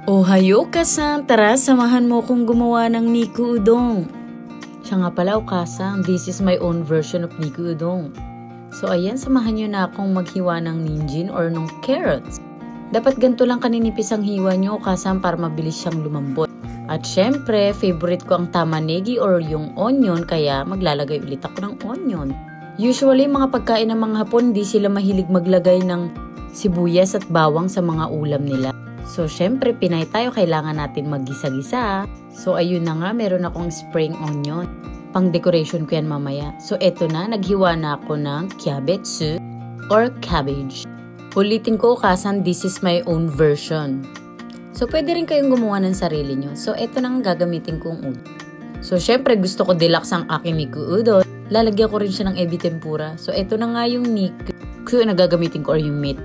Ohayo ka-san! Tara, samahan mo kong gumawa ng Niku Udon. Siya nga pala, Okasan, this is my own version of Niku Udon. So ayan, samahan nyo na akong maghiwa ng ninjin or ng carrots. Dapat ganito lang kaninipis ang hiwa nyo, Okasan, para mabilis siyang lumambot. At syempre, favorite ko ang tamanegi or yung onion, kaya maglalagay ulit ako ng onion. Usually, mga pagkain ng mga Hapon, di sila mahilig maglagay ng sibuyas at bawang sa mga ulam nila. So, syempre, Pinay tayo, kailangan natin maggisa-gisa. So, ayun na nga, meron akong spring onion. Pang decoration ko yan mamaya. So, eto na, naghiwa na ako ng kyabetsu or cabbage. Ulitin ko, Okasan, this is my own version. So, pwede rin kayong gumawa ng sarili nyo. So, eto na ang gagamitin kong udon. So, syempre, gusto ko deluxe ang aking Niku Udon. Lalagyan ko rin siya ng ebi tempura. So, eto na nga yung Niku na gagamitin ko or yung meat.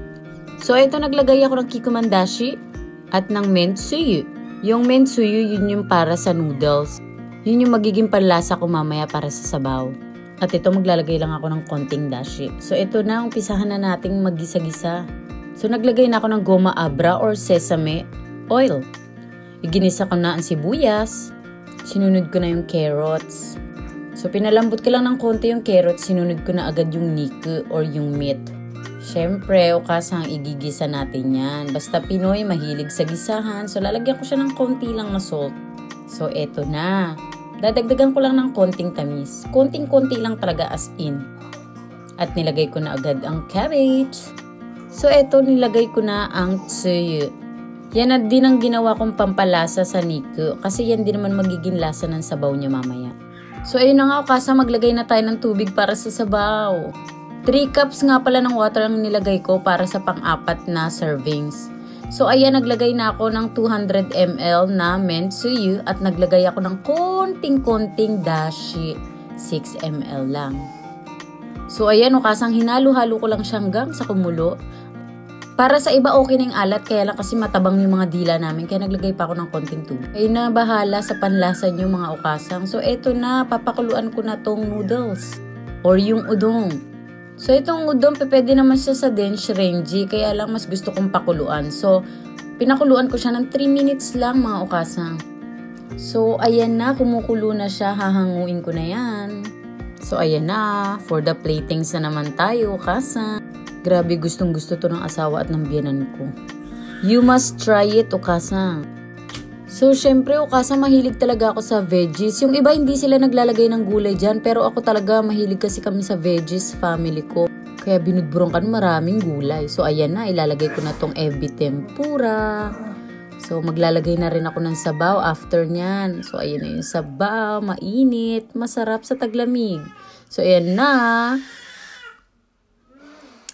So, eto, naglagay ako ng kikumandashi at ng mentsuyu. Yung mentsuyu, yun yung para sa noodles. Yun yung magiging panlasa ko mamaya para sa sabaw. At ito, maglalagay lang ako ng konting dashi. So, ito na, umpisahan na nating maggisa-gisa. So, naglagay na ako ng goma abra or sesame oil. Iginisa ko na ang sibuyas. Sinunod ko na yung carrots. So, pinalambot ko lang ng konti yung carrots. Sinunod ko na agad yung niku or yung meat. Siyempre, Okasang igigisa natin yan. Basta Pinoy, mahilig sa gisahan. So, lalagyan ko siya ng konti lang na salt. So, eto na. Dadagdagan ko lang ng konting tamis. Konting-konti lang talaga as in. At nilagay ko na agad ang cabbage. So, eto, nilagay ko na ang tsuyu. Yan na din ang ginawa kong pampalasa sa Niku. Kasi yan din naman magiging lasa ng sabaw niya mamaya. So, ayun na nga, Okasang, maglagay na tayo ng tubig para sa sabaw. 3 cups nga pala ng water ang nilagay ko para sa pang-apat na servings. So, ayan, naglagay na ako ng 200 ml na mentsuyu at naglagay ako ng konting-konting dashi. 6 ml lang. So, ayan, Okasang, hinalo-halo ko lang siya hanggang sa kumulo. Para sa iba, okay na yung alat, kaya lang kasi matabang yung mga dila namin, kaya naglagay pa ako ng konting tubig. Ay na, bahala sa panlasa nyo mga Okasang. So, eto na, papakuluan ko na tong noodles or yung udon. So, itong udon, pwede naman siya sa dense range, kaya lang mas gusto kong pakuluan. So, pinakuluan ko siya ng 3 minutes lang, mga Okasang. So, ayan na, kumukulo na siya, hahanguin ko na yan. So, ayan na, for the platings na naman tayo, Okasang. Grabe, gustong-gusto to ng asawa at ng biyanan ko. You must try it, Okasang. So, syempre, Okasang, mahilig talaga ako sa veggies. Yung iba, hindi sila naglalagay ng gulay dyan. Pero ako talaga, mahilig kasi kami sa veggies, family ko. Kaya binudburong ka maraming gulay. So, ayan na, ilalagay ko na tong ebi tempura. So, maglalagay na rin ako ng sabaw after nyan. So, ayan na yung sabaw, mainit, masarap sa taglamig. So, ayan na.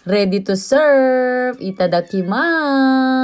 Ready to serve. Itadakimasu!